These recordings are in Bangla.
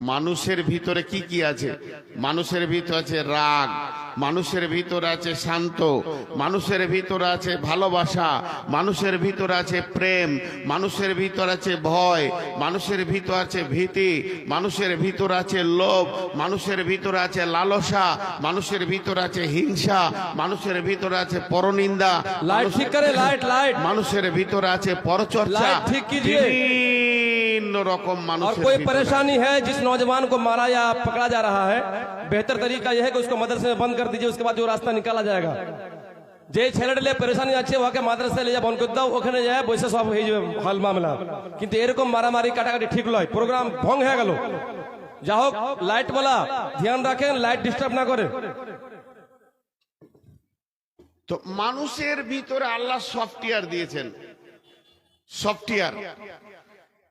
মানুষের ভিতরে কি কি আছে? মানুষের ভিতরে আছে রাগ, মানুষের ভিতরে আছে শান্ত, মানুষের ভিতরে আছে ভালোবাসা, মানুষের ভিতরে আছে প্রেম, মানুষের ভিতরে আছে ভয়, মানুষের ভিতরে আছে ভীতি, মানুষের ভিতরে আছে লোভ, মানুষের ভিতরে আছে লালসা, মানুষের ভিতরে আছে হিংসা, মানুষের ভিতরে আছে পরনিন্দা, মানুষের ভিতরে আছে পরচর্চা। বিভিন্ন রকম মানুষ। और कोई परेशानी है जिस नौजवान को मारा या पकड़ा जा रहा है, बेहतर तरीका यह है कि उसको मदरसे में बंद कर दीजिए, उसके बाद जो रास्ता निकाला जाएगा। যে ছেলেটা পরেশানি আছে ওকে মাদ্রাসায় নিয়ে বন্ধ করে দাও, ওখানে যায় বসে সব হয়ে যাবে হাল মামলা। কিন্তু এরকম মারামারি কাটাকাটি ঠিক নয়, প্রোগ্রাম ভঙ্গ হয়ে গেল। যা হোক, লাইট বলা ধ্যান রাখেন, লাইট ডিস্টার্ব না করে। তো মানুষের ভিতরে আল্লাহ সফটওয়্যার দিয়েছেন, সফটওয়্যার।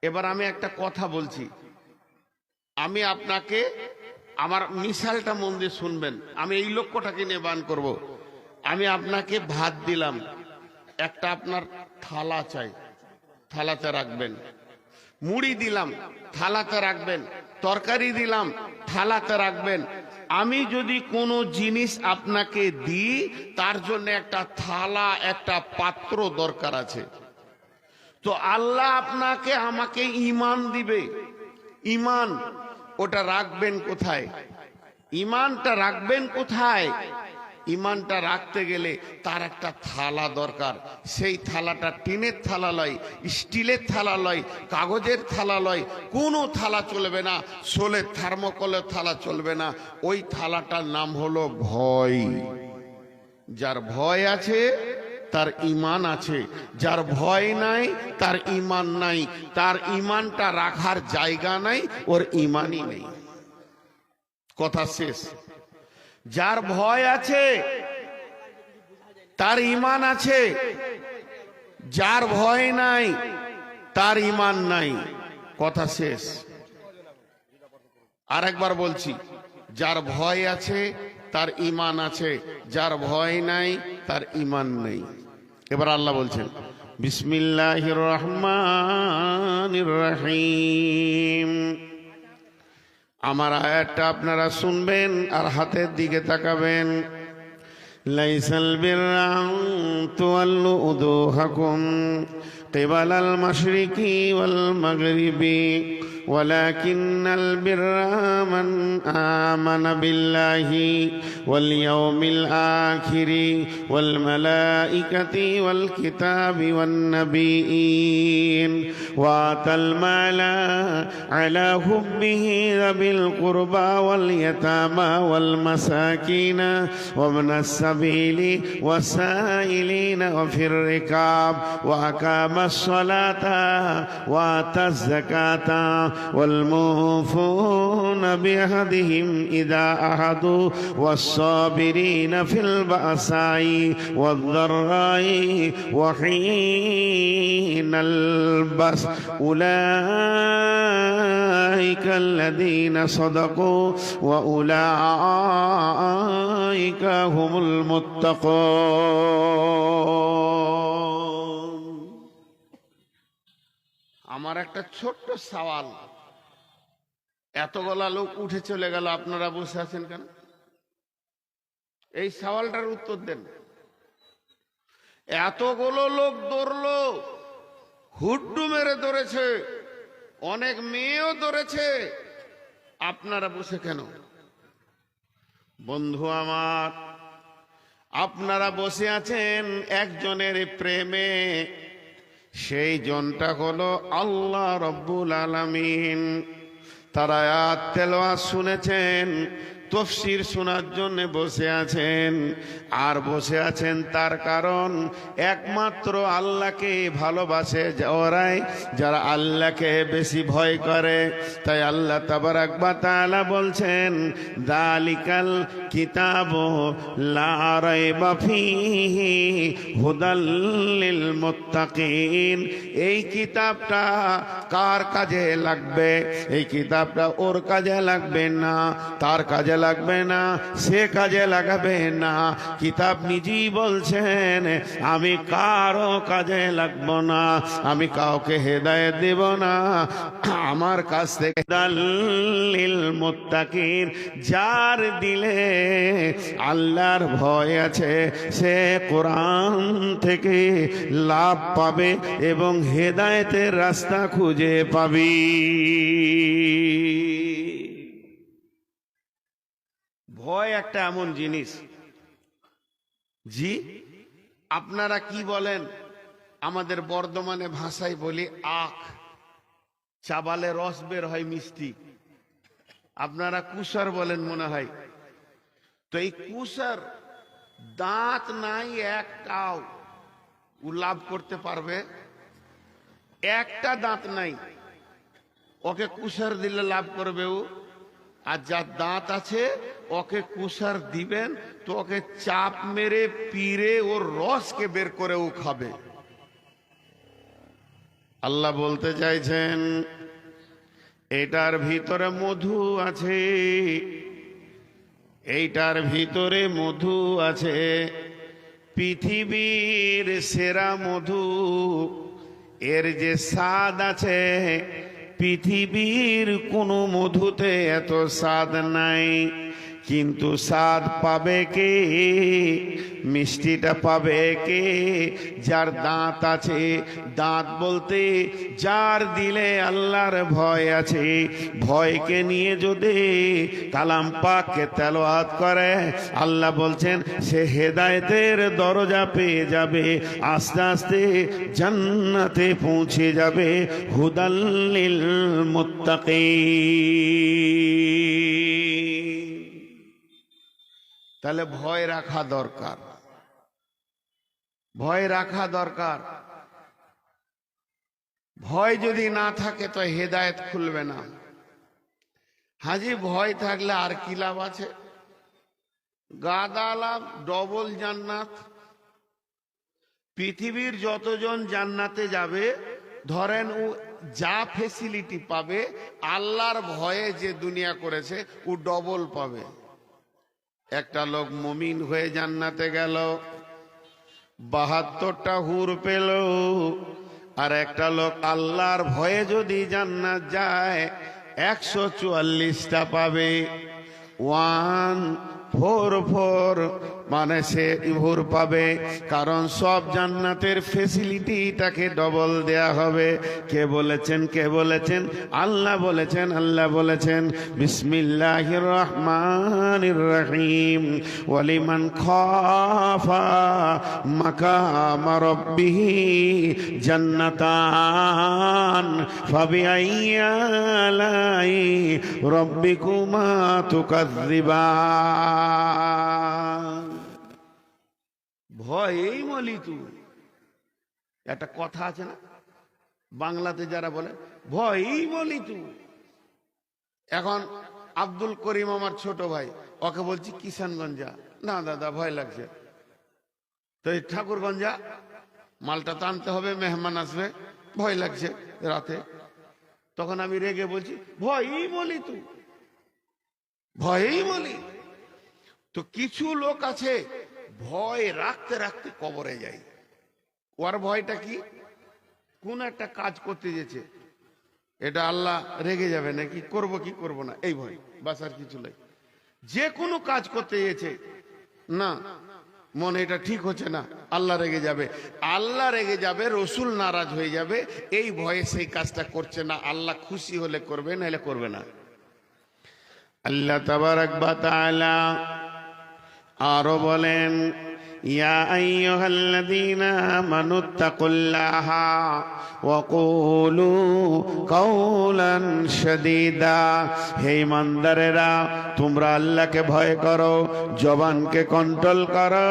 এবার আমি একটা কথা বলছি, আমি আপনাকে আমার মিশালটা মন দিয়ে শুনবেন, আমি এই লক্ষ্যটাকে নিয়ে বান করব। আমি আপনাকে ভাত দিলাম, একটা আপনার থালা চাই, থালাতে রাখবেন। মুড়ি দিলাম, থালাতে রাখবেন। তরকারি দিলাম, থালাতে রাখবেন। আমি যদি কোনো জিনিস আপনাকে দিই, তার জন্য একটা থালা, একটা পাত্র দরকার আছে। তো আল্লাহ আপনাকে আমাকে ঈমান দিবে, ঈমান ওটা রাখবেন কোথায়? ঈমানটা রাখবেন কোথায়? ঈমানটা রাখতে গেলে তার একটা থালা দরকার। সেই থালাটা টিনের থালা লয়, স্টিলের থালা লয়, কাগজের থালা লয়, কোনো থালা চলবে না, সোলের থার্মোকলের থালা চলবে না। ওই থালাটার নাম হলো ভয়। যার ভয় আছে তার ঈমান আছে, যার ভয় নাই তার ঈমান নাই। তার ঈমানটা রাখার জায়গা নাই, ওর ঈমানই নেই। কথা শেষ। যার ভয় আছে তার ঈমান আছে, যার ভয় নাই তার ঈমান নাই। কথা শেষ। আরেকবার বলছি, যার ভয় আছে তার ঈমান আছে, যার ভয় নাই তার ঈমান নেই। এবার আল্লাহ বলছেন, বিসমিল্লাহির রহমানির রহিম। আমার আয়াতটা আপনারা শুনবেন আর হাতের দিকে তাকাবেন। লাইসাল বিররা আন তুওয়াল্লু উজুহাকুম কিবালাল মাশরিকি ওয়াল মাগরিবি ওয়ালাকিন্নাল বিররা মান আমানা বিল্লাহি ওয়াল ইয়াউমিল আখিরি ওয়াল মালাইকাতি ওয়াল কিতাবি ওয়ান নাবিয়্যিন ওয়া আতাল মালা আলা হুব্বিহি যাবিল কুরবা ওয়াল ইয়াতামা ওয়াল মাসাকিনা ওয়া ইবনাস সাবিলি ওয়াসাইলিনা ওয়া ফির রিকাব ওয়া আকামাস সালাতা ওয়া আতাজ যাকাতা والموفون بعهدهم إذا عهدوا والصابرين في البأساء والضراء وحين البأس أولئك الذين صدقوا وأولئك هم المتقون। আমার একটা ছোট্ট সওয়াল, এতগুলা লোক উঠে চলে গেল, আপনারা বসে আছেন কেন? এই সওয়ালটার উত্তর দেন। এতগুলো লোক দৌড়লো, হুড্ডু মেরে দৌড়েছে, অনেক মেয়েও দৌড়েছে, আপনারা বসে কেন? বন্ধু আমার, আপনারা বসে আছেন একজনের প্রেমে, সেই জনটা হলো আল্লাহ রব্বুল আলামিন। তার আয়াত তেলাওয়াত শুনেছেন, তাফসীর শোনার জন্য বসে আছেন। আর বসে আছেন তার কারণ একমাত্র আল্লাহকে ভালোবাসে ওরাই, যারা আল্লাহকে বেশি ভয় করে। তাই আল্লাহ তাবারাক ওয়া তাআলা বলছেন, যালিকাল কিতাবু লা রাইবা ফীহি হুদাল লিল মুত্তাকিন। এই কিতাবটা কার কাজে লাগবে? এই কিতাবটা ওর কাজে লাগবে না, তার কাজে লাগবে না, সে কাজে লাগাবে না। কিতাব নিজেই বলছেন আমি কারো কাজে লাগবো না, আমি কাউকে হেদায়েত দেব না, আমার কাছ থেকে দাল্লিল মুত্তাকিন, যার দিলে আল্লাহর ভয় আছে সে কোরআন থেকে লাভ পাবে এবং হেদায়েতের রাস্তা খুঁজে পাবি। ভয় একটা এমন জিনিস, জি আপনারা কি বলেন? আমাদের বর্ধমানে ভাষায় বলি আখ, চাবালে রস বের হয় মিষ্টি, আপনারা কুসার বলেন মনে হয়। তো এই কুসার দাঁত নাই একটাও, ও লাভ করতে পারবে? একটা দাঁত নাই, ওকে কুসার দিলে লাভ করবে ও? আর যার দাঁত আছে ওকে কুসার দিবেন তো ওকে চাপ মেরে পিরে ওর রসকে বের করে ও খাবে। আল্লাহ বলতে চাইছেন এটার ভিতরে মধু আছে, এইটার ভিতরে মধু আছে, পৃথিবীর সেরা মধু। এর যে স্বাদ আছে পৃথিবীর কোনো মধুতে এত স্বাদ নাই। কিন্তু স্বাদ পাবে কে? মিষ্টিটা পাবে কে? যার দাঁত আছে। দাঁত বলতে যার দিলে আল্লাহর ভয় আছে। ভয়কে নিয়ে যদি কালাম পাককে তেলাওয়াত করে, আল্লাহ বলছেন সে হেদায়েতের দরজা পেয়ে যাবে, আস্তে আস্তে জান্নাতে পৌঁছে যাবে। হুদাল্লিল মুত্তাকিন। তাহলে ভয় রাখা দরকার, ভয় রাখা দরকার। ভয় যদি না থাকে তো হেদায়েত খুলবে না। হাজি ভয় থাকলে আর কি লাভ আছে? গাদা লাভ, ডবল জান্নাত। পৃথিবীর যতজন জান্নাতে যাবে, ধরেন ও যা ফেসিলিটি পাবে আল্লাহর ভয়ে যে দুনিয়া করেছে ও ডবল পাবে। একটা লোক মুমিন হয়ে জান্নাতে গেল, 72টা হুর পেল। আর একটা লোক আল্লাহর ভয়ে যদি জান্নাত যায় 144টা পাবে। 144 মানে সে হুর পাবে, কারণ সব জান্নাতের ফেসিলিটিটাকে ডবল দেয়া হবে। কে বলেছেন? কে বলেছেন? আল্লাহ বলেছেন। আল্লাহ বলেছেন বিসমিল্লাহির রহমানির রহিম, ওয়ালিমান খাফা মাকামা রাব্বিহি জান্নাতান ফাবিআইয়ি আলাই রাব্বিকুমা তুকাযযিবান। ভয়েই মলি তুই। একটা কথা আছে না বাংলাতে, যারা বলে ভয়েই মলি তুই। এখন আব্দুল করিম আমার ছোট ভাই, ওকে বলছি কিষানগঞ্জা, না দাদা ভয় লাগছে। তো এই ঠাকুরগঞ্জা, মালটা তো আনতে হবে, মেহমান আসবে, ভয় লাগছে রাতে। তখন আমি রেগে বলছি ভয়েই মলি তুই, ভয়েই মলি। তো কিছু লোক আছে ভয় রাখতে রাখতে কবরে যায়। ওর ভয়টা কি? কোন একটা কাজ করতে যেছে, এটা আল্লাহ রেগে যাবে নাকি, করব কি করব না, এই ভয়, বাস আর কিছু নাই। যে কোনো কাজ করতে গেছে, না মনে এটা ঠিক হচ্ছে না, আল্লাহ রেগে যাবে, আল্লাহ রেগে যাবে, রসুল নারাজ হয়ে যাবে, এই ভয়ে সেই কাজটা করছে না। আল্লাহ খুশি হলে করবে, নাহলে করবে না। আল্লাহ তাবারাক ওয়া তাআলা আরো বলেন ইয়া আইয়ুহাল্লাযীনা আমানুত্তাকুল্লাহা ওয়া কুলু কাওলান শাদীদা। হে ইমানদারেরা, তোমরা আল্লাহকে ভয় করো, জবানকে কন্ট্রোল করো।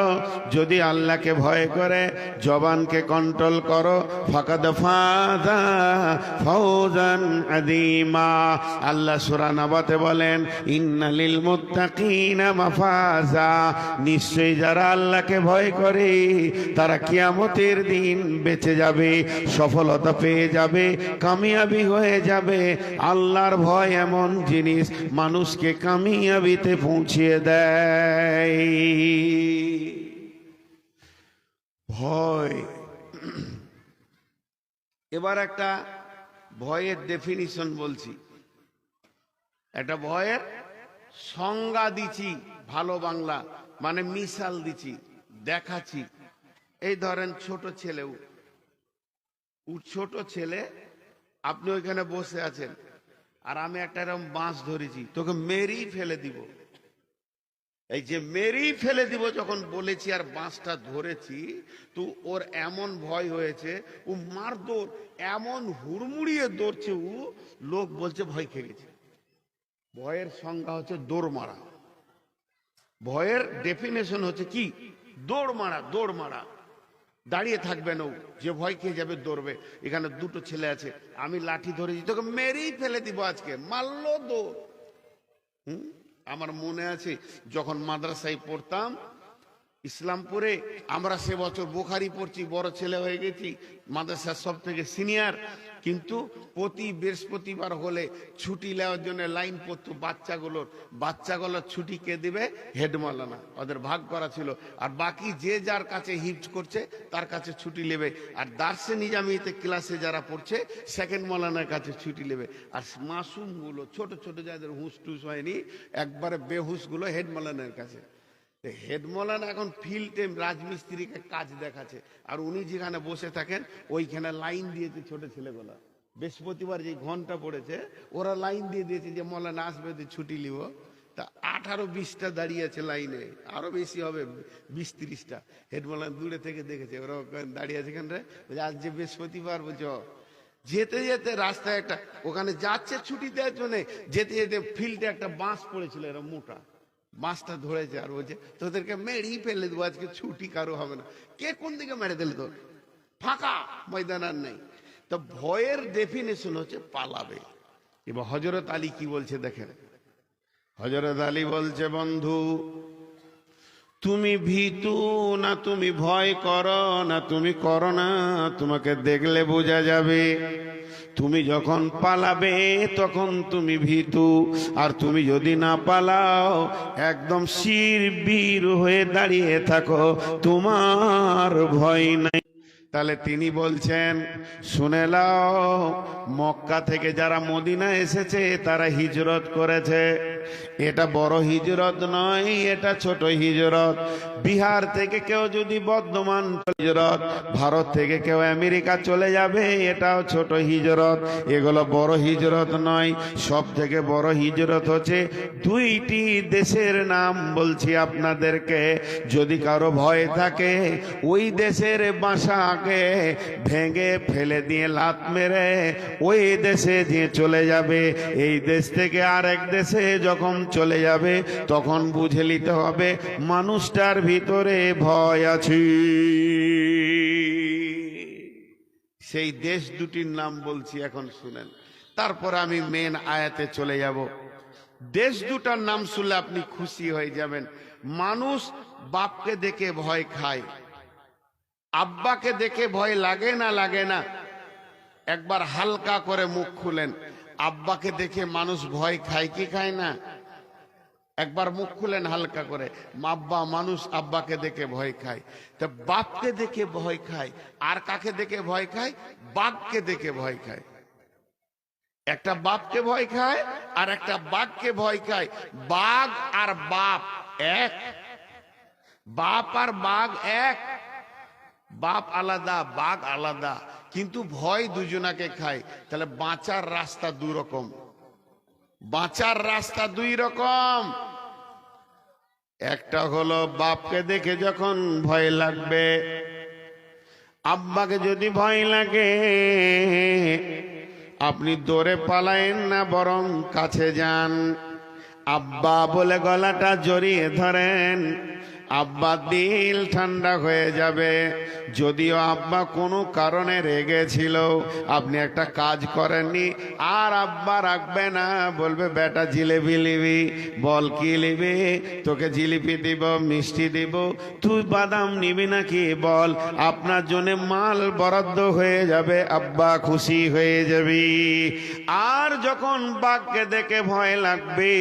যদি আল্লাহকে ভয় করে জবানকে কন্ট্রোল করো, ফাকাদ ফাযা ফাওজান আযীমা। আল্লাহ সূরা নাবাতে বলেন ইন্নালিল মুত্তাকিনা মাফাজা। নিশ্চয়ই যারা আল্লাহকে আল্লাহকে ভয় করে তারা কিয়ামতের দিন বেঁচে যাবে, সফলতা পেয়ে যাবে, কামিয়াবি হয়ে যাবে। আল্লাহর ভয় এমন জিনিস মানুষকে কামিয়াবিতে পৌঁছিয়ে দেয়। ভয়। এবার একটা ভয়ের ডেফিনিশন বলছি, একটা ভয়ের সংজ্ঞা দিচ্ছি, ভালো বাংলা মানে মিসাল দিচ্ছি, দেখাচ্ছি। এই ধরেন ছোট ছেলেও, ছোট ছেলে, আপনি ওইখানে বসে আছেন আর আমি একটা এরকম বাঁশ ধরেছি, তোকে মেরেই ফেলে দিব। এই যে মেরেই ফেলে দিব যখন বলেছি আর বাঁশটা ধরেছি, তো ওর এমন ভয় হয়েছে, ও মার দৌড় এমন হুড়মুড়িয়ে দৌড়ছে, ও লোক বলছে ভয় খেয়ে গেছে। ভয়ের সংজ্ঞা হচ্ছে দৌড় মারা। ভয়ের ডেফিনেশন হচ্ছে কি? দৌড় মারা। দৌড় মারা, দাঁড়িয়ে থাকবে না, যে ভয় খেয়ে যাবে দৌড়বে। এখানে দুটো ছেলে আছে, আমি লাঠি ধরেছি, তোকে মেরেই ফেলে দিব আজকে, মারলো দৌড়। আমার মনে আছে যখন মাদ্রাসায় পড়তাম ইসলামপুরে, আমরা সে বছর বুখারি পড়ছি, বড় ছেলে হয়ে গেছি, মাদ্রাসার সব থেকে সিনিয়র, কিন্তু প্রতি বৃহস্পতিবার হলে ছুটি নেওয়ার জন্য লাইন পড়তো বাচ্চাগুলোর ছুটি কে দিবে? হেড মাওলানা। ওদের ভাগ করা ছিল, আর বাকি যে যার কাছে হিফজ করছে তার কাছে ছুটি নেবে। আর দার্সে নিজামিতে ক্লাসে যারা পড়ছে সেকেন্ড মাওলানার কাছে ছুটি নেবে। আর মাসুম গুলো, ছোট ছোট যাদের হুঁশ টুস হয়নি, একবারে বেহুশ গুলো হেড মাওলানার কাছে। হেড মাওলানা এখন ফিল্ড টাইম রাজমিস্ত্রিকে কাজ দেখাচ্ছে, আর উনি যেখানে বসে থাকেন ওইখানে লাইন দিয়েছে ছোট ছেলেগুলা। বৃহস্পতিবার যে ঘন্টা পড়েছে ওরা লাইন দিয়ে দিয়েছে যে মাওলানা আসবে, ছুটি নিব। তা 18-20টা দাঁড়িয়ে আছে লাইনে, আরো বেশি হবে 20-30টা। হেড মাওলানা দূরে থেকে দেখেছে ওরা দাঁড়িয়ে আছে, এখানে আজ যে বৃহস্পতিবার, বলছো যেতে যেতে রাস্তায় একটা, ওখানে যাচ্ছে ছুটি দেওয়ার জন্য, যেতে যেতে ফিল্ডে একটা বাঁশ পড়েছিল, এরা মোটা মাছটা ধরেছে, আর বলছে তোদেরকে মেরেই ফেলে দেবো আজকে, ছুটি কারো হবে না। কে কোন দিকে মেরে দিলে? তোর ফাঁকা ময়দান আর নেই। তো ভয়ের ডেফিনেশন হচ্ছে পালাবে। এবার হযরত আলী কি বলছে দেখেন। হযরত আলী বলছে, বন্ধু তুমি ভীতু না তুমি ভয় করো না, তুমি করো না, তোমাকে দেখলে বোঝা যাবে। তুমি যখন পালাবে তখন তুমি ভীতু, আর তুমি যদি না পালাও একদম শিরবীর হয়ে দাঁড়িয়ে থাকো, তোমার ভয় নাই। তাহলে তিনি বলছেন, শুনে নাও, মক্কা থেকে যারা মদিনা এসেছে তারা হিজরত করেছে। এটা বড় হিজরত নয়, এটা ছোট হিজরত। বিহার থেকে কেউ যদি বর্ধমান হিজরত, ভারত থেকে কেউ আমেরিকা চলে যাবে, এটাও ছোট হিজরত। এগুলো বড় হিজরত নয়। সব থেকে বড় হিজরত হচ্ছে দুইটি দেশের নাম বলছি আপনাদেরকে। যদি কারো ভয় থাকে, ওই দেশের বাসাকে ভেঙে ফেলে দিয়ে লাত মেরে ওই দেশে যে চলে যাবে। এই দেশ থেকে আরেক দেশে যখন চলে যাবে তখন বুঝে নিতে হবে মানুষটার ভিতরে ভয় আছে। সেই দেশ দুটির নাম বলছি, এখন শুনেন, তারপর আমি মেন আয়াতে চলে যাব। দেশ দুটার নাম শুনলে আপনি খুশি হয়ে যাবেন। মানুষ বাপকে দেখে ভয় খায়, আব্বাকে দেখে ভয় লাগে না? লাগে না? একবার হালকা করে মুখ খুলেন, আব্বাকে দেখে মানুষ ভয় খায় কি খায় না? একবার মুখ খুলেন হালকা করে, মানুষ আব্বাকে দেখে ভয় খায়। তা বাপকে দেখে ভয় খায়, আর কাকে দেখে ভয় খায়? বাঘকে দেখে ভয় খায়। একটা বাপকে ভয় খায় আর একটা বাঘকে ভয় খায়। বাঘ আর বাপ এক, বাপ আর বাঘ এক। বাপ আলাদা, বাঘ আলাদা, কিন্তু ভয় দুজনাকে খায়। তাহলে বাঁচার রাস্তা দুই রকম, বাঁচার রাস্তা দুই রকম। একটা হলো বাপকে দেখে যখন ভয় লাগবে, আব্বাকে যদি ভয় লাগে, আপনি দৌড়ে পালায়েন না, বরং কাছে যান, আব্বা বলে গলাটা জড়িয়ে ধরেন, আব্বার দিল ঠান্ডা হয়ে যাবে। যদিও আব্বা কোনো কারণে রেগেছিল, আপনি একটা কাজ করেননি, আর আব্বা রাখবে না, বলবে বেটা জিলেবি নিবি, বল কি নিবি, তোকে জিলিপি দিব, মিষ্টি দিব, তুই বাদাম নিবি নাকি বল, আপনার জন্য মাল বরাদ্দ হয়ে যাবে, আব্বা খুশি হয়ে যাবি। আর যখন বাঘকে দেখে ভয় লাগবে,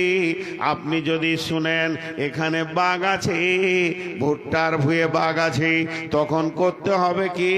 আপনি যদি শুনেন এখানে বাঘ আছে, ভুট্টার ভুঁয়ে বাঘ আছে, তখন করতে হবে কি,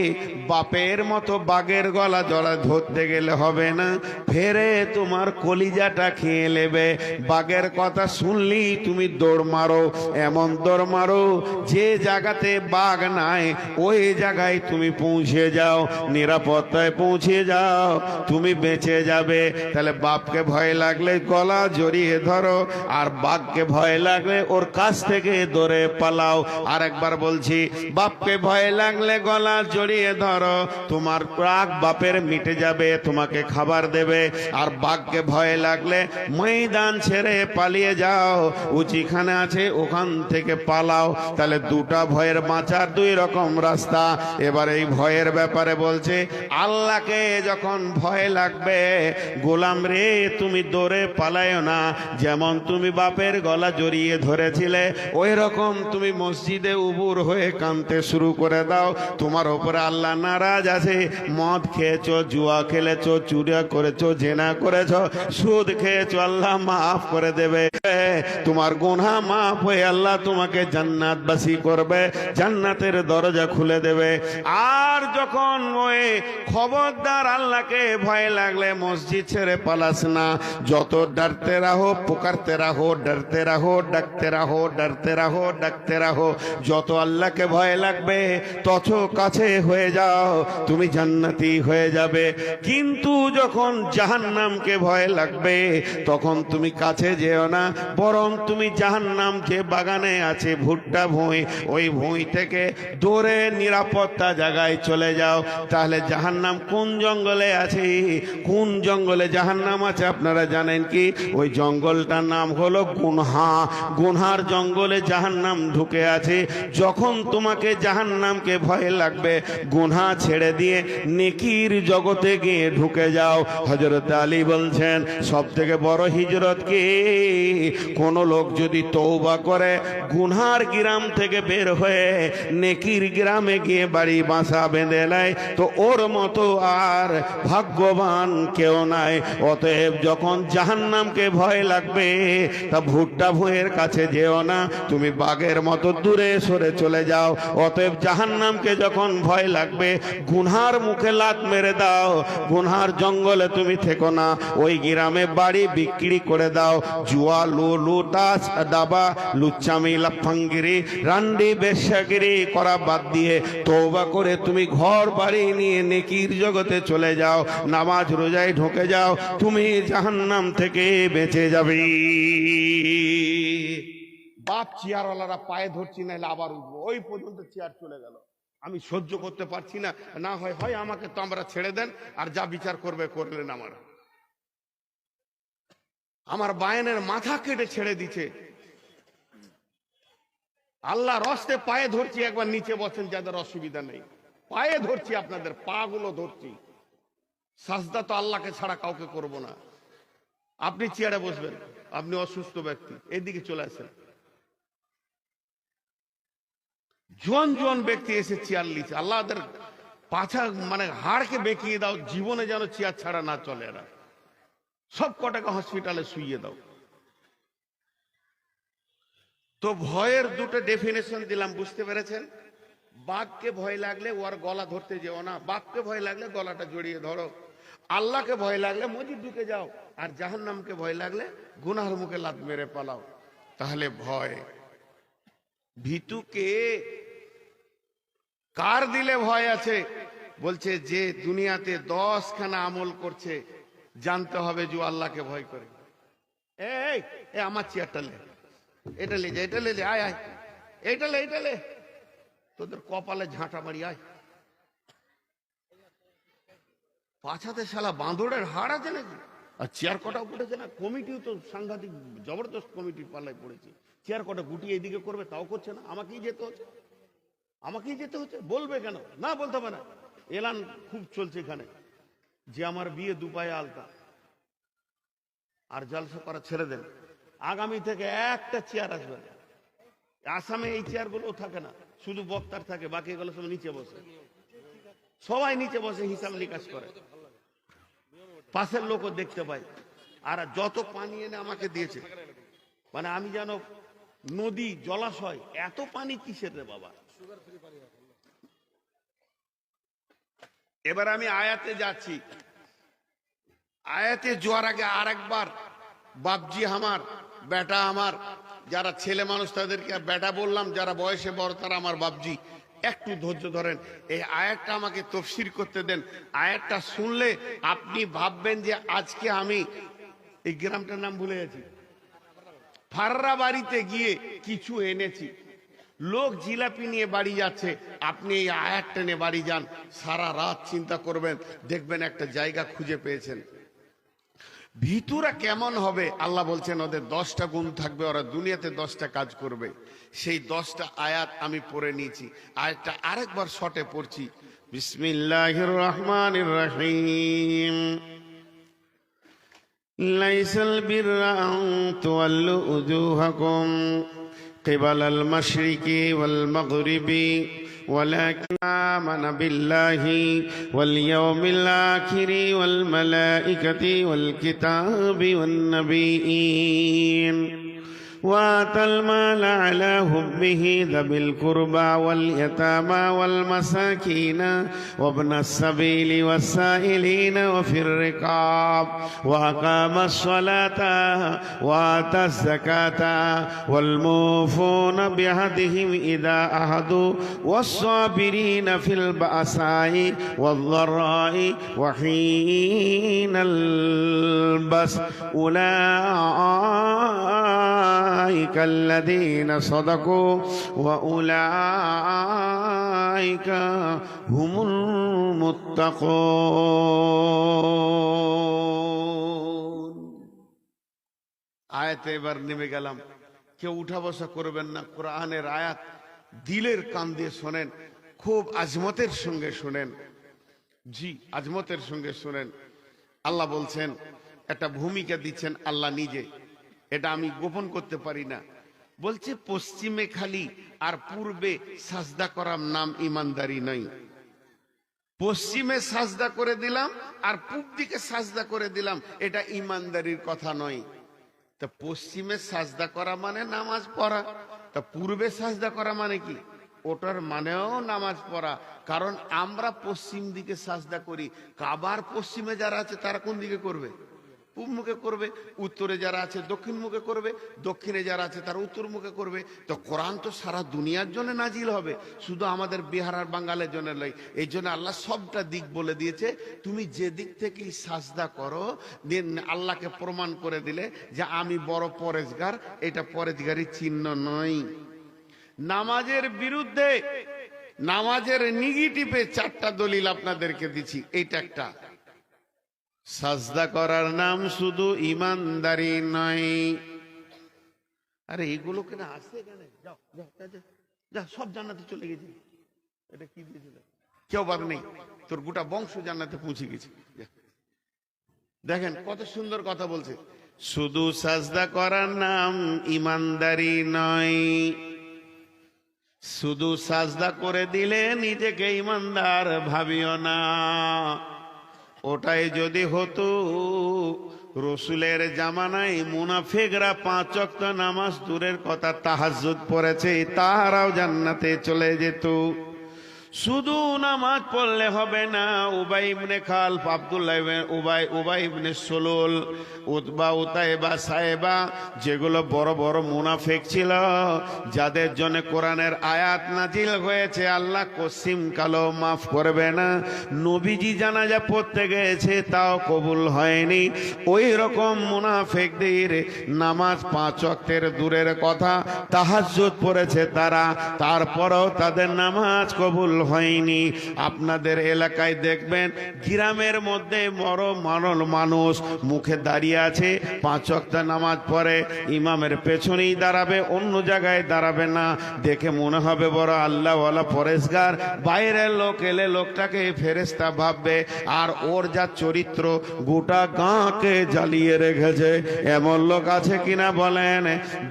বাপের মতো বাঘের গলা জড়া ধরতে গেলে হবে না, ফেরে তোমার কলিজাটা খেয়ে নেবে। বাঘের কথা শুনলি তুমি দৌড় মারো, এমন দৌড় মারো যে জায়গাতে বাঘ নাই ওই জায়গায় তুমি পৌঁছে যাও, নিরাপত্তায় পৌঁছে যাও, তুমি বেঁচে যাবে। তাহলে বাপকে ভয় লাগলে গলা জড়িয়ে ধরো, আর বাঘকে ভয় লাগলে ওর কাছ থেকে দৌড়ে পালাও। আর একবার বলছি, বাপকে ভয় লাগলে গলা জড়িয়ে ধরো, তোমার রাগ বাপের মিটে যাবে, তোমাকে খাবার দেবে। আর বাঘকে ভয় লাগলে ময়দান ছেড়ে পালিয়ে যাও, উচিখানে আছে ওখান থেকে পালাও। তাহলে দুটা ভয়ের বাঁচার দুই রকম রাস্তা। এবার এই ভয়ের ব্যাপারে বলছে, আল্লাহকে যখন ভয় লাগবে গোলাম রে, তুমি দৌড়ে পালায়ও না, যেমন তুমি বাপের গলা জড়িয়ে ধরেছিলে ওই রকম তুমি মসজিদে উবুর হয়ে কাঁদতে শুরু করে দাও। তোমার উপরে আল্লাহ নারাজ আছে, মদ খেয়েছো, জুয়া খেলেছো, চুরি করেছো, জেনা করেছো, সুদ খেয়েছো, আল্লাহ মাফ করে দেবে। তোমার গুনাহ মাফ হয়ে আল্লাহ তোমাকে জান্নাতবাসী করবে, জান্নাতের দরজা খুলে দেবে। আর যখন ওই খবরদার, আল্লাহকে ভয় লাগলে মসজিদ ছেড়ে পালাস না, যত ডরতে রাহো, পুকারতে রাহো, ডরতে রাহো, ডাকতে রাহো, ডরতে রাহো, ডাকতে রাহো, যত আল্লাহকে ভয় লাগবে তত কাছে হয়ে যাও, তুমি জান্নাতি হয়ে যাবে। কিন্তু যখন জাহান্নামকে ভয় লাগবে তখন তুমি কাছে যেও না, বরং তুমি জাহান্নাম যে বাগানে আছে ভুট্টা ভুঁই, ওই ভুঁই থেকে দূরে নিরাপত্তা জায়গায় চলে যাও। তাহলে জাহান্নাম কোন জঙ্গলে আছে? কোন জঙ্গলে জাহান্নাম আছে আপনারা জানেন কি? ওই জঙ্গলটার নাম হলো গুনহা। গুনহার জঙ্গলে জাহান্নাম ঢুকে আছে। যখন তোমাকে জাহান্নামকে ভয় লাগবে, গুনহা ছেড়ে দিয়ে নেকির জগতে গিয়ে ঢুকে যাও। হযরত আলী বলছেন, সব থেকে বড় হিজরত কি? কোন লোক যদি তওবা করে গুনহার গ্রাম থেকে বের হয়ে নেকির গ্রামে গিয়ে বাড়ি বাসা বেঁধে নেয়, তো ওর মতো আর ভাগ্যবান কেউ নাই। অতএব যখন জাহান্নামকে ভয় লাগবে, তা ভুট্টা ভুঁয়ের কাছে যেও না, তুমি বাঘের মতো দূরে সরে চলে যাও। অতএব জাহান্নামকে যখন ভয় লাগবে, গুনহার মুখে লাত মেরে দাও, গুনহার জঙ্গলে তুমি থেকো না, ওই গ্রামে বাড়ি বিক্রি করে দাও। জুয়া, লুলু, তাস, দাবা, লুচ্চামি, লাফাঙ্গিরি, রান্ডি, বেশ্যাগিরি করা বাদ দিয়ে তওবা করে তুমি ঘর বাড়ি নিয়ে নেকির জগতে চলে যাও, নামাজ রোজায় ঢুকে যাও, তুমি জাহান্নাম থেকে বেঁচে যাবে। বাপ চেয়ারওয়ালারা পায়ে ধরছি, নাহলে আবার উঠবো, ওই পর্যন্ত চেয়ার চলে গেল। আমি সহ্য করতে পারছি না, না হয় হয় আমাকে তো আমরা ছেড়ে দেন, আর যা বিচার করবে করলেন। আমার বায়ানের মাথা কেটে ছেড়ে দিচ্ছে। আল্লাহ রস্তে পায়ে ধরছি, একবার নিচে বসেন যাদের অসুবিধা নেই, পায়ে ধরছি, আপনাদের পা গুলো ধরছি। সাজদা তো আল্লাহকে ছাড়া কাউকে করব না। আপনি চেয়ারে বসবেন, আপনি অসুস্থ ব্যক্তি, এদিকে চলে আসেন। জোয়ান জোয়ান ব্যক্তি এসে চেয়ার লিচ্ছে, আল্লাহদের পাছা মানে হাড়কে বেঁকিয়ে দাও, জীবনে যেন চেয়ার ছাড়া না চলে। এরা সব কটাকে হসপিটালে শুইয়ে দাও। তো ভয়ের দুটো ডেফিনেশন দিলাম, বুঝতে পেরেছেন? বাঘকে ভয় লাগলে ওর গলা ধরতে যেও না, বাঘকে ভয় লাগলে গলাটা জড়িয়ে ধরো, আল্লাহকে ভয় লাগলে মসজিদ ঢুকে যাও, আর জাহান্নামকে ভয় লাগলে গুনাহর মুখে লাত মেরে পালাও। তাহলে ভয় ভীতুকে কার দিলে ভয় আছে? বলছে যে দুনিয়াতে 10 খানা আমল করছে, জানতে হবে যে আল্লাহকে ভয় করে। এই আমার চেয়ারটা লে, এটা লে যা, এটা লে, আয় আয়, এইটা লে, এইটা লে, তোদের কপালে ঝাঁটা মারি, আয়। পাছাতে শালা বাঁদরের হাড় আছে নাকি? আর চেয়ার কটাও পড়েছে না, কমিটিও তো সাংঘাতিক জবরদস্ত কমিটির পাল্লায় পড়েছে। চেয়ার কটা গুটিয়ে এদিকে করবে, তাও করছে না, আমাকেই যেতে হচ্ছে, আমাকেই যেতে হচ্ছে। বলবে কেন? না বলতে হবে না। এলান খুব চলছে এখানে যে আমার বিয়ে দুপায়ে আলতা, আর জলসা করা ছেড়ে দেন। আগামী থেকে একটা চেয়ার আসবে না। আসামে এই চেয়ারগুলো থাকে না, শুধু বক্তার থাকে, বাকি এগুলো সব নিচে বসে, সবাই নিচে বসে হিসাব নিকাশ করে, পাশের লোকও দেখতে পাই। আর যত পানি এনে আমাকে দিয়েছে, মানে আমি যেন নদী জলাশয়, এত পানি কিসের রে বাবা। এবার আমি আয়াতে যাচ্ছি। আয়াতে যাওয়ার আগে আর একবার বাপজি আমার, বেটা আমার, যারা ছেলে মানুষ তাদেরকে বেটা বললাম, যারা বয়সে বড় তারা আমার বাপজি, একটু ধৈর্য ধরেন। এই আয়াতটা আমাকে তফসির করতে দেন। আয়াতটা শুনলে আপনি ভাববেন যে আজকে আমি এই গ্রামটার নাম ভুলে গেছি, ফাররা বাড়িতে গিয়ে কিছু এনেছি। লোক জিলাপি নিয়ে বাড়ি যাচ্ছে, আপনি এই আয়াতটা নিয়ে বাড়ি যান, সারা রাত চিন্তা করবেন, দেখবেন একটা জায়গা খুঁজে পেয়েছেন। ভিতুরা কেমন হবে? আল্লাহ বলছেন ওদের 10টা গুণ থাকবে, ওরা দুনিয়াতে 10টা কাজ করবে। সেই 10টা আয়াত আমি পড়ে নিয়েছি। আয়াতটা আরেকবার শর্টে পড়ছি। বিসমিল্লাহির রহমানির রহিম। লাইসাল বিররা আন তুওয়াল্লু উজুহাকুম কিবালাল মাশরিকি ওয়াল মাগরিবি ولكن آمن بالله واليوم الآخر والملائكة والكتاب والنبيين وآتى المال على حبه ذوي القربى واليتامى والمساكين وابن السبيل والسائلين وفي الرقاب وأقام الصلاة وآتى الزكاة والموفون بعهدهم إذا عهدوا والصابرين في البأساء والضراء وحين البأس أولئك الذين صدقوا وأولئك هم المتقون। আয়াতে এবার নেমে গেলাম। কেউ উঠা বসা করবেন না। কোরআনের আয়াত দিলের কান দিয়ে শোনেন, খুব আজমতের সঙ্গে শোনেন। জি, আজমতের সঙ্গে শোনেন। আল্লাহ বলছেন, একটা ভূমিকা দিচ্ছেন আল্লাহ নিজে, এটা আমি গোপন করতে পারি না। বলছে পশ্চিমে খালি আর পূর্বে সাজদা করার নাম ইমানদারি নয়। পশ্চিমে সাজদা করে দিলাম আর পূব দিকে সাজদা করে দিলাম, এটা ইমানদারির কথা নয়। তা পশ্চিমে সাজদা করা মানে নামাজ পড়া, তা পূর্বে সাজদা করা মানে কি? ওটার মানেও নামাজ পড়া। কারণ আমরা পশ্চিম দিকে সাজদা করি, কাবার পশ্চিমে যারা আছে তারা কোন দিকে করবে? পূব মুখে করবে। উত্তরে যারা আছে দক্ষিণ মুখে করবে, দক্ষিণে যারা আছে তারা উত্তর মুখে করবে। তো কোরআন তো সারা দুনিয়ার জন্য নাজিল হবে, শুধু আমাদের বিহার আর বাঙালের জন্য নয়। এই জন্য আল্লাহ সবটা দিক বলে দিয়েছে। তুমি যে দিক থেকেই সাজদা করো, আল্লাহকে প্রমাণ করে দিলে যে আমি বড় পরেজগার, এটা পরেজগারি চিহ্ন নয়। নামাজের বিরুদ্ধে, নামাজের নেগেটিভে 4টা দলিল আপনাদেরকে দিচ্ছি। এইটা একটা, সাজদা করার নাম শুধু ইমানদারি নয়। আরে এগুলো কেন আসছে? কেন যাও যা, সব জান্নাতে চলে গেছে। এটা কি দিয়েছিল? কেউ বাদ নেই, তোর গোটা বংশ জান্নাতে পৌঁছে গেছে। দেখেন কত সুন্দর কথা বলছে। শুধু সাজদা করার নাম ইমানদারি নয়। শুধু সাজদা করে দিলে নিজেকে ইমানদার ভাবিও না। ওটাই যদি হতো, রসুলের জামানায় মুনাফিকরা 5 ওয়াক্ত নামাজ দূরের কথা তাহাজ্জুদ পড়েছে, তারাও জান্নাতে চলে যেত। শুধু নামাজ পড়লে হবে না। উবাই ইবনে খালফ, আব্দুল্লাহ ইবনে উবাই ইবনে সুলুল, উতবা, উতাইবা, সাইবা, যেগুলো বড় বড় মুনাফিক ছিল, যাদের জন্য কোরআনের আয়াত নাজিল হয়েছে, আল্লাহ কসিম কালো মাফ করবে না। নবীজি জানাজা পড়তে গেছে, তাও কবুল হয়নি। ওই রকম মুনাফিকদের নামাজ 5 ওয়াক্তের দূরের কথা তাহাজ্জুদ পড়েছে তারা, তারপরেও তাদের নামাজ কবুল হয়নি। আপনাদের এলাকায় দেখবেন গ্রামের মধ্যে মানুষ মুখে দাঁড়িয়ে আছে, 5 ওয়াক্ত নামাজ পড়ে, ইমামের পেছনেই দাঁড়াবে, অন্য জায়গায় দাঁড়াবে না। দেখে মনে হবে বড় আল্লাহওয়ালা পরেশগার, বাইরের লোক এলে লোকটাকে ফেরেশতা ভাববে, আর ওর যা চরিত্র গোটা গাঁকে জ্বালিয়ে রেখেছে। এমন লোক আছে কিনা বলেন?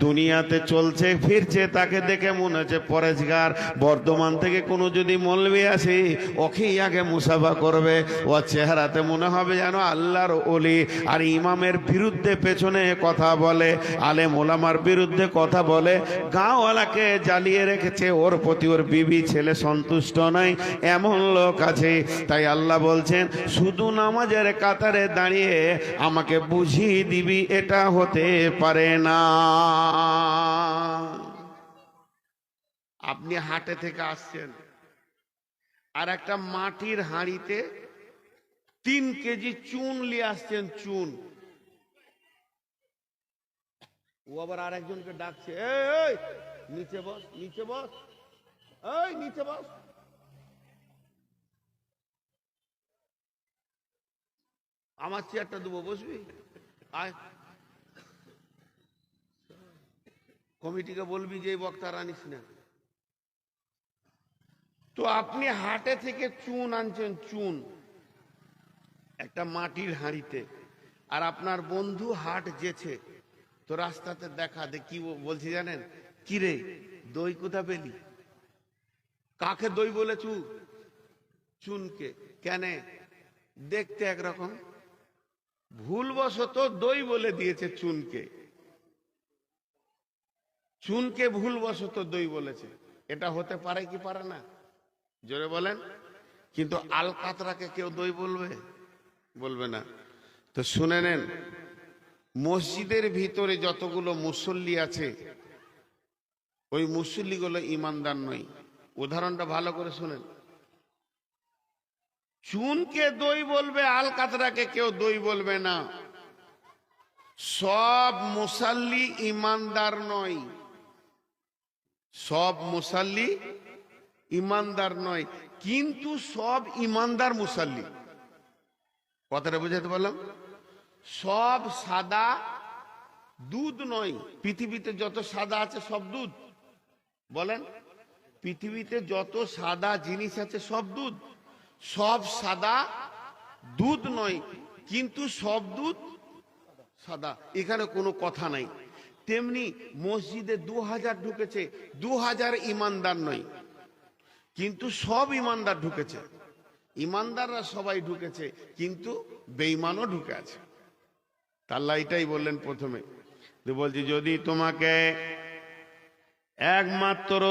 দুনিয়াতে চলছে ফিরছে, তাকে দেখে মনে হচ্ছে পরেশগার। বর্ধমান থেকে কোনো যদি মৌলবি আসে, ওকেই আগে মুসাফা করবে, ও চেহারাতে মনে হবে যেন আল্লাহর ওলি। আর ইমামের বিরুদ্ধে পেছনে কথা বলে, আলেম ওলামার বিরুদ্ধে কথা বলে, গাঁওয়ালাকে জ্বালিয়ে রেখেছে, ওর প্রতি ওর বিবি ছেলে সন্তুষ্ট নাই, এমন লোক আছে। তাই আল্লাহ বলছেন শুধু নামাজের কাতারে দাঁড়িয়ে আমাকে বুঝিয়ে দিবি, এটা হতে পারে না। আপনি হাটে থেকে আসছেন, আর একটা মাটির হাঁড়িতে 3 কেজি চুন নিয়ে আসছেন, চুন। ও আবার আরেকজনকে ডাকছে, এই নিচে বস, নিচে বস, এই নিচে বস। আমার চেয়ারটা দেবো, বসবি? আয়, কমিটিকে বলবি যে এই বক্তা আনিস না। তো আপনি হাটে থেকে চুন আনছেন, চুন একটা মাটির হাঁড়িতে, আর আপনার বন্ধু হাট যেছে, তো রাস্তাতে দেখা দে কি বলছি জানেন? কিরে দই কোথা পেলি? কাকে দই বলেছু? চুনকে। কেন? দেখতে একরকম, ভুলবশত দই বলে দিয়েছে চুনকে। চুনকে ভুলবশত দই বলেছে। এটা হতে পারে কি পারে না? জোরে বলেন। কিন্তু আলকাতরাকে কেউ দই বলবে? বলবে না। তো শুনে নেন, মসজিদের ভিতরে যতগুলো মুসল্লি আছে, ওই মুসল্লিগুলো ইমানদার নয়। উদাহরণটা ভালো করে শুনেন। চুনকে দই বলবে, আলকাতরাকে কেউ দই বলবে না। সব মুসাল্লি ইমানদার নয়, সব মুসাল্লি ইমানদার নয়, কিন্তু সব ইমানদার মুসাল্লি। কথাটা বুঝাতে পারলাম? সব সাদা দুধ নয়। পৃথিবীতে যত সাদা আছে সব দুধ? বলেন, পৃথিবীতে যত সাদা জিনিস আছে সব দুধ? সব সাদা দুধ নয়, কিন্তু সব দুধ সাদা, এখানে কোনো কথা নাই। তেমনি মসজিদে 2000 ঢুকেছে, 2000 ইমানদার নয়, কিন্তু সব ইমানদার ঢুকেছে। ইমানদাররা সবাই ঢুকেছে, কিন্তু বেঈমানও ঢুকে আছে। আল্লাহ এটাই বললেন প্রথমে, বলছি যদি তোমাকে একমাত্র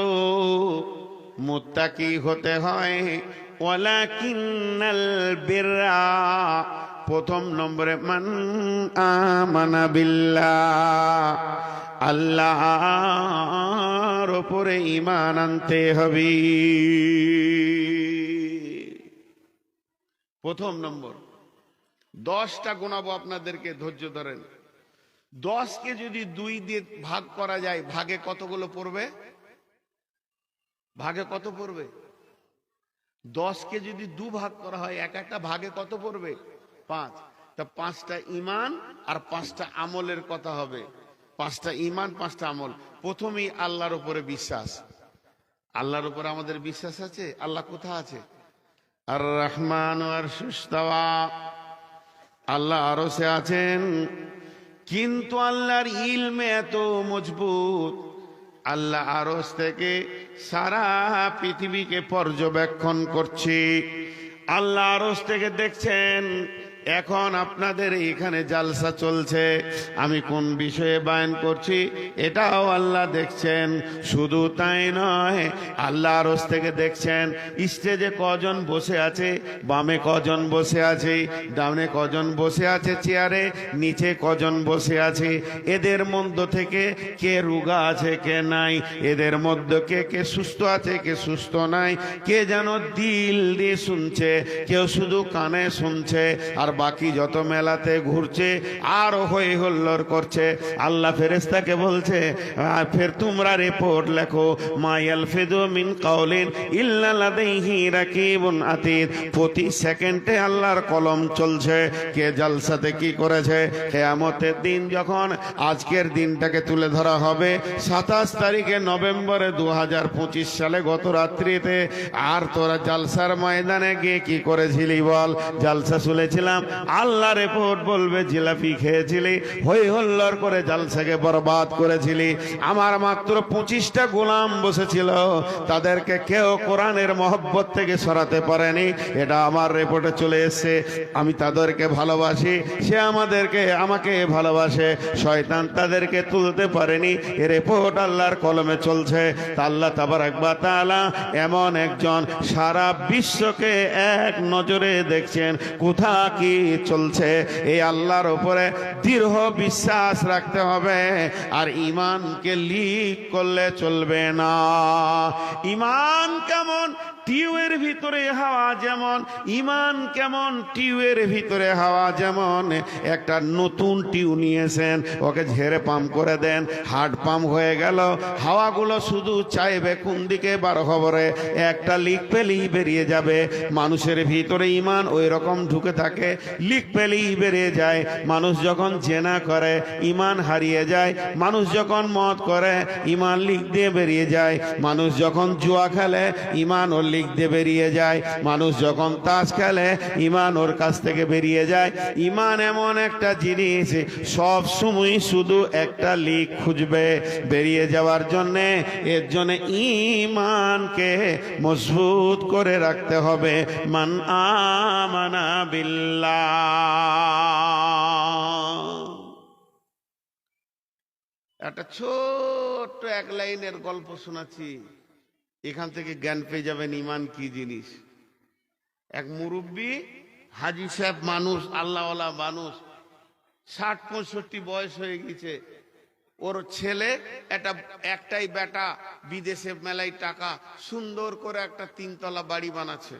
মুত্তাকি হতে হয়, ওয়ালাকিন্নাল বিররা, প্রথম নম্বরে মান আমানা বিল্লাহ, আল্লাহর উপরে ঈমান আনতে হবে। প্রথম নম্বর। 10টা গোনাবো আপনাদেরকে, ধৈর্য ধরেন। 10কে যদি 2 দিয়ে ভাগ করা যায়, ভাগে কতগুলো পড়বে? ভাগে কত পড়বে? 10কে যদি 2 ভাগ করা হয়, এক একটা ভাগে কত পড়বে? 5। তা 5টা ঈমান আর 5টা আমলের কথা হবে। 5টা ঈমান, 5টা আমল। প্রথমেই আল্লাহর উপরে বিশ্বাস। আল্লাহর উপরে আমাদের বিশ্বাস আছে। আল্লাহ কোথায় আছে? আর রহমান আরশুস ইস্তাওয়া, আল্লাহ আরশে আছেন। কিন্তু আল্লাহর ইলমে এত মজবুত, আল্লাহ আরশ থেকে সারা পৃথিবীকে পর্যবেক্ষণ করছে। আল্লাহ আরশ থেকে দেখছেন এখন আপনাদের এখানে জালসা চলছে, আমি কোন বিষয়ে বয়ান করছি এটাও আল্লাহ দেখছেন। শুধু তাই নয়, আল্লাহ আরশ থেকে দেখছেন স্টেজে কজন বসে আছে, বামে কজন বসে আছে, ডানে কজন বসে আছে, চেয়ারে নিচে কজন বসে আছে, এদের মধ্য থেকে কে রোগা আছে কে নাই, এদের মধ্যে কে কে সুস্থ আছে কে সুস্থ নাই, কে যেন দিল দিয়ে শুনছে, কেউ শুধু কানে শুনছে, আর বাকি যত মেলাতে ঘুরছে আর হই হুল্লোড় করছে, আল্লাহ ফেরেশতাকে বলছে ফের তোমরা রিপোর্ট লেখো, মা ইয়ালফিযু মিন কাউলিন ইল্লা লাদাইহি রাকিবুন আতীদ। প্রতি সেকেন্ডে আল্লাহর কলম চলছে কে জালসাতে কি করেছে। কিয়ামতের দিন যখন আজকের দিনটাকে তুলে ধরা হবে 27 তারিখে নভেম্বরে 2025 সালে গত রাত্রিতে, আর তোরা জালসার ময়দানে গিয়ে কি করেছিলি বল? জালসা শুনেছিলাম, আল্লাহ রিপোর্ট বলবে জিলাপি খেয়েছিলি, হই হল্লার করে জালসাকে বরবাদ করেছিলি। আমার মাত্র 25টা গোলাম বসেছিল, তাদেরকে কেউ কোরআনের মহব্বত থেকে সরাতে পারেনি, এটা আমার রিপোর্টে চলে এসেছে। আমি তাদেরকে ভালোবাসি, সে আমাকে ভালোবাসে, শয়তান তাদেরকে তুলতে পারেনি, এ রিপোর্ট আল্লাহর কলমে চলছে। তা আল্লাহ তাবারক ওয়া তাআলা এমন একজন সারা বিশ্বকে এক নজরে দেখছেন কোথা কি চলছে। এই আল্লাহর উপরে দৃঢ় বিশ্বাস রাখতে হবে, আর ঈমানকে লিক করলে চলবে না। ঈমান কেমন টিউবের ভিতরে হাওয়া যেমন, ঈমান কেমন টিউবের ভিতরে হাওয়া যেমন। একটা নতুন টিউ নিয়েছেন, ওকে ঝেড়ে পাম্প করে দেন, হার্ড পাম্প হয়ে গেল, হাওয়াগুলো শুধু চাইবে কোন দিকে বার খবরে, একটা লিক পেলেই বেরিয়ে যাবে। মানুষের ভিতরে ঈমান ওই রকম ঢুকে থাকে, লিক পেলেই বেরিয়ে যায়। মানুষ যখন জেনা করে ঈমান হারিয়ে যায়, মানুষ যখন মদ করে ঈমান লিক দিয়ে বেরিয়ে যায়, মানুষ যখন জুয়া খেলে ঈমান ওর লিক দিয়ে বেরিয়ে যায়, মানুষ যখন তাস খেলে ঈমান ওর কাছ থেকে বেরিয়ে যায়। ঈমান এমন একটা জিনিস সব সময় শুধু একটা লিক খুঁজবে বেরিয়ে যাওয়ার জন্যে। এর জন্য ঈমানকে মজবুত করে রাখতে হবে। মান আমানা বিল্লাহ। একটা ছোট্ট এক লাইনের গল্প শোনাচ্ছি, এখান থেকে জ্ঞান পেয়ে যাবেন ঈমান কি জিনিস। এক মুরব্বী হাজী সাহেব মানুষ, আল্লাহওয়ালা মানুষ, 60-65 বয়স হয়ে গেছে। ওর ছেলে একটাই বেটা বিদেশে মেলায় টাকা সুন্দর করে একটা 3তলা বাড়ি বানাচ্ছে।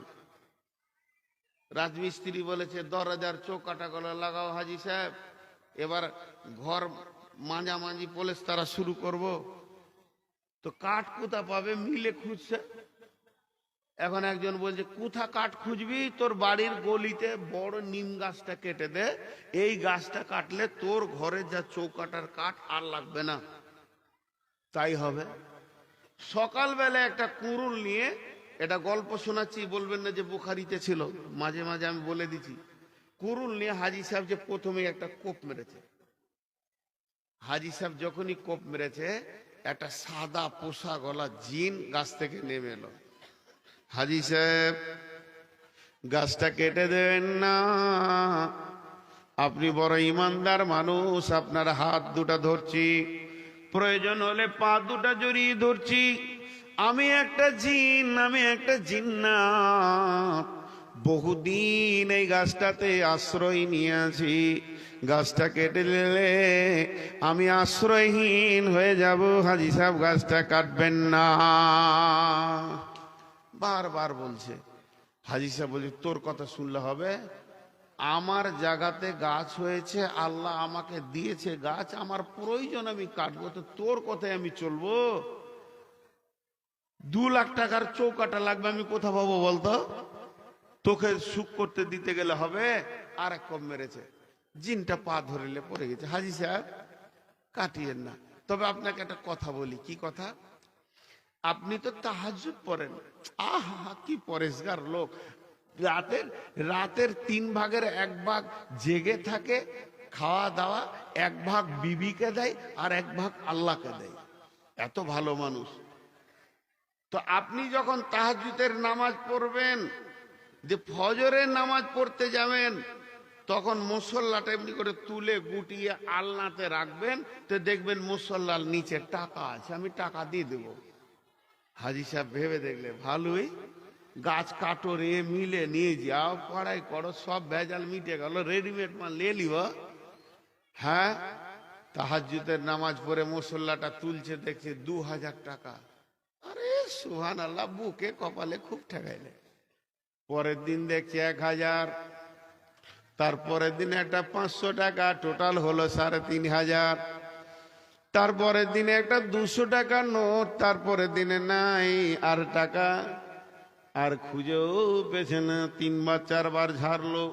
রাজমিস্ত্রি বলেছে 10,000 চৌকাটা গলা লাগাও হাজী সাহেব, এবার ঘর মাঝামাঝি পলেস্তারা শুরু করব। তো কাঠ কোথা পাবে, মিলে খুঁজছে। এখন একজন বলছে কোথা কাঠ খুঁজবি, তোর বাড়ির গলিতে বড় নিম গাছটা কেটে দে, এই গাছটা কাটলে তোর ঘরে যা চৌকাটার কাঠ আর লাগবে না। তাই হবে। সকালবেলা একটা কুড়ুল নিয়ে, এটা গল্প শোনাচ্ছি, বলবেন না যে বুখারিতে ছিল, মাঝে মাঝে আমি বলে দিচ্ছি। কুড়ুল নিয়ে হাজী সাহেব যে প্রথমে একটা কোপ মেরেছে, হাজী সাহেব যখনই কোপ মেরেছে একটা সাদা পোষা গলা জিন গাছ থেকে নেমে এলো। হাজী সাহেব গাছটা কেটে দেবেন না, আপনি বড় ইমানদার মানুষ, আপনার হাত দুটা ধরছি, প্রয়োজন হলে পা দুটা জড়িয়ে ধরছি। আমি একটা জিন্নাত, বহুদিন এই গাছটাতে আশ্রয় নিয়ে আছি, গাছটা কেটে দিলে আমি আশ্রয়হীন হয়ে যাব। হাজী সাহেব গাছটা কাটবেন না, বারবার বলছে। হাজী সাহেব বলছে তোর কথা শুনলে হবে, আমার জায়গাতে গাছ হয়েছে, আল্লাহ আমাকে দিয়েছে গাছ, আমার প্রয়োজন আমি কাটবো, তো তোর কথায় আমি চলবো? 2 লাখ টাকার চৌকাটা লাগবে, আমি কোথা পাবো বলতো? তোকে সুখ করতে দিতে গেলে হবে। আর এক কম মেরেছে, জিনটা পা ধরিলে পড়ে গেছে। হাজী সাহেব কাটিয়েন না, তবে আপনাকে একটা কথা বলি। কি কথা? আপনি তো তাহাজ্জুদ পড়েন, আহা কি পরেশগার লোক। রাতের 3 ভাগের 1 ভাগ জেগে থাকে, খাওয়া দাওয়া 1 ভাগ বিবিকে দেয় আর 1 ভাগ আল্লাহকে দেয়, এত ভালো মানুষ। তো আপনি যখন তাহাজ্জুদের নামাজ পড়বেন, যে ফজরের নামাজ পড়তে যাবেন, তখন মুসল্লাটা এমনি করে তুলে গুটিয়ে আলনাতে রাখবেন, তো দেখবেন মুসল্লার নিচে টাকা আছে, আমি টাকা দিয়ে দেব। হাজী সাহেব ভেবে দেখলে ভালোই, গাছ কাটো রে, মিলে নিয়ে যাও, পড়াই করো, সব ভেজাল মিটে গেল, রেডিমেড মাল নিয়ে লিব। হ্যাঁ, তাহাজ্জুদের নামাজ পড়ে মুসল্লাটা তুলছে, দেখছে 2000 টাকা। আরে সুবহানাল্লাহ, বুকে কপালে খুব ঠেকাইলে। পরের দিন দেখছে 1000, তারপরের দিনে একটা 500 টাকা, টোটাল হলো 3500। তারপরের দিনে একটা 200 টাকা নোট, তারপরের দিনে নাই আর টাকা, আর খুঁজেও পেছে না। 3 বার 4 বার ঝাড়লো,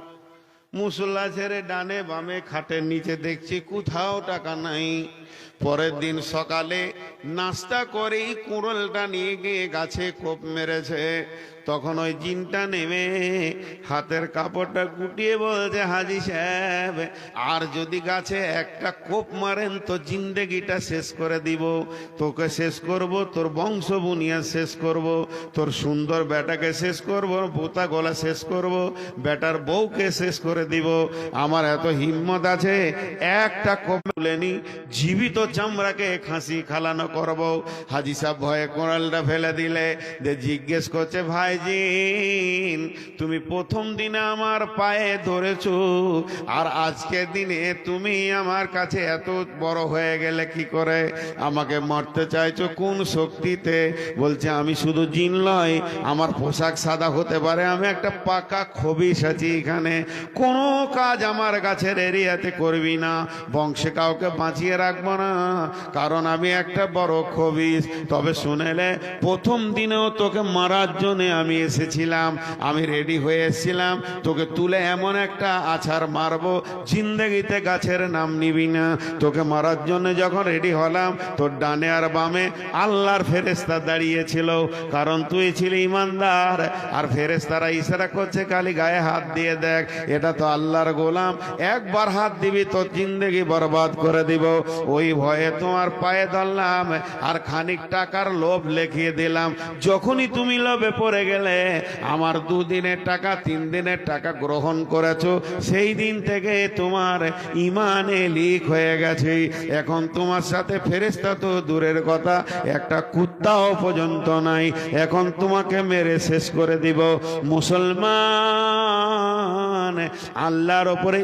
মুসল্লা ছেড়ে ডানে বামে খাটের নিচে, দেখছি কোথাও টাকা নাই। পরের দিন সকালে নাস্তা করেই কুড়োলটা নিয়ে গিয়ে গাছে কোপ মেরেছে। তখন ওই জিনটা নেমে হাতের কাপড়টা গুটিয়ে বলছে, হাজি সাহেব, আর যদি গাছে একটা কোপ মারেন তো জিন্দেগিটা শেষ করে দিব, তোকে শেষ করব, তোর বংশ বুনিয়া শেষ করব, তোর সুন্দর বেটাকে শেষ করব, পোতা গলা শেষ করব, বেটার বউকে শেষ করে দিব। আমার এত হিম্মত আছে, একটা কোপ তুলেনি, জীবিত চামড়াকে খাসি খালানো করব। হাজি সাহেব ভয়ে কোড়ালটা ফেলে দিলে, জিজ্ঞেস করছে, ভাইজিন তুমি প্রথম দিনে আমার পায়ে ধরেছো, আর আজকের দিনে তুমি আমার কাছে এত বড় হয়ে গেলে কি করে? আমাকে মারতে চাইছো কোন শক্তিতে? বলছে, আমি শুধু জিন নয়, আমার পোশাক সাদা হতে পারে, আমি একটা পাকা খবিস আছি, এখানে কোনো কাজ আমার গাছের এরিয়াতে করবি না, বংশে কাউকে বাঁচিয়ে রাখবো না, কারণ আমি একটা বড় খবিস। তবে শুনেলে, প্রথম দিনেও তোকে মারার জন্য আমি এসেছিলাম, আমি রেডি হয়ে এসেছিলাম, তোকে তুলে এমন একটা আছাড় মারবো, জিন্দেগিতে গাছের নাম নিবি না। তোকে মারার জন্য যখন রেডি হলাম, তোর ডানে আর বামে আল্লাহর ফেরেশতা দাঁড়িয়েছিল, কারণ তুই ছিলি ইমানদার। আর ফেরেশতারা ইশারা করছে, খালি গায়ে হাত দিয়ে দেখ, এটা তো আল্লাহর গোলাম, একবার হাত দিবি তোর জিন্দেগি বরবাদ করে দিব। ওই ভয়ে তোমার পায়ে ধরলাম, আর খানিক টাকার লোভ লিখিয়ে দিলাম। যখনই তুমি লোভে পড়ে গেলে, আমার 2 দিনের টাকা 3 দিনের টাকা গ্রহণ করেছো, সেই দিন থেকে তোমার ইমানে লিক হয়ে গেছে। এখন তোমার সাথে ফেরেশতা তো দূরের কথা, একটা কুত্তাও পর্যন্ত নাই, এখন তোমাকে মেরে শেষ করে দিব। মুসলমান, আল্লাহর উপরে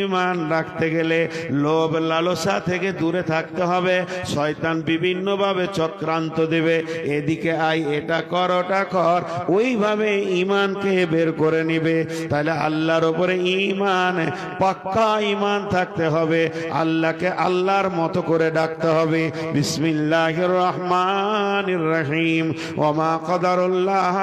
ঈমান রাখতে গেলে লোভ লালসা থেকে দূরে থাকতে হবে। শয়তান বিভিন্ন ভাবে চক্রান্ত দেবে, এদিকে আই, এটা কর, ওটা কর, ওইভাবে ঈমানকে বের করে নিবে। তাহলে আল্লাহর উপরে ঈমান, পাক্কা ঈমান থাকতে হবে, আল্লাহকে আল্লাহর মতো করে ডাকতে হবে। বিসমিল্লাহির রহমানির রহিম। ওমা কদারুল্লাহ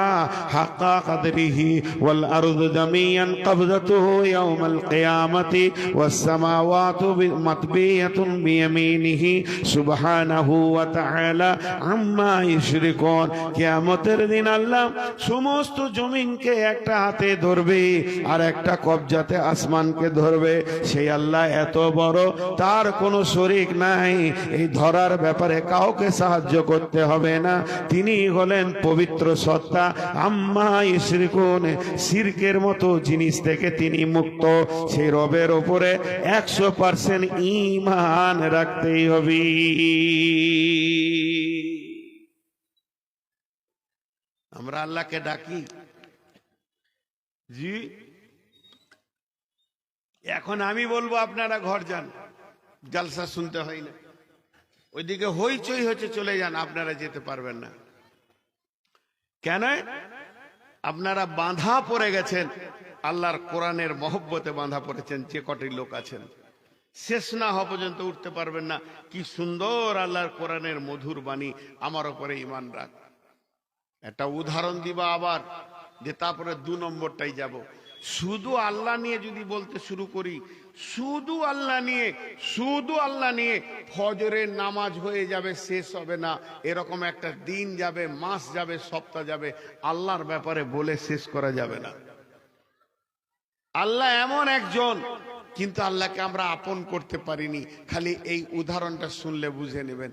হাক্কা কদরিহি ওয়াল আরদু জামিয়ান কবযাতুহু ইয়াউমাল কিয়ামাতি ওয়াস সামাওয়াতু মাতবিয়াতুন বিয়ামিনিহি সুবহানাহু ওয়া তাআলা আম্মা ইউশরিকুন। কিয়ামতের দিন আল্লাহ সমস্ত জমিনকে একটা হাতে ধরবে, আর একটা কবজাতে আসমানকে ধরবে। সেই আল্লাহ এত বড়, তার কোনো শরীক নাই, এই ধরার ব্যাপারে কাউকে সাহায্য করতে হবে না, তিনি হলেন পবিত্র সত্তা। আম্মা ইউশরিকুন, শিরকের মতো জিনিস থেকে তিনি মুক্ত। সেই রবের উপরে 100% ঈমান রাখতেই হবে। আমরা আল্লাহকে ডাকি জি। এখন আমি বলবো আপনারা ঘর যান, জালসা শুনতে হয় না, ওইদিকে হইচই হচ্ছে, চলে যান, আপনারা যেতে পারবেন না। কেন? আপনারা বাঁধা পড়ে গেছেন, আল্লাহর কোরআনের মহব্বতে বাঁধা পড়েছেন। যে কটি লোক আছেন, শেষ না হওয়া পর্যন্ত উঠতে পারবেন না। কি সুন্দর আল্লাহর কোরআনের মধুর বাণী, আমার উপরে ঈমান রাখ। একটা উদাহরণ দিবা আবার, যে তারপরে 2 নম্বরটাই যাব। শুধু আল্লাহ নিয়ে যদি বলতে শুরু করি, শুধু আল্লাহ নিয়ে, শুধু আল্লাহ নিয়ে, ফজরের নামাজ হয়ে যাবে, শেষ হবে না। এরকম একটা দিন যাবে, মাস যাবে, সপ্তাহ যাবে, আল্লাহর ব্যাপারে বলে শেষ করা যাবে না। আল্লাহ এমন একজন, কিন্তু আল্লাহকে আমরা আপন করতে পারিনি। খালি এই উদাহরণটা শুনলে বুঝে নেবেন।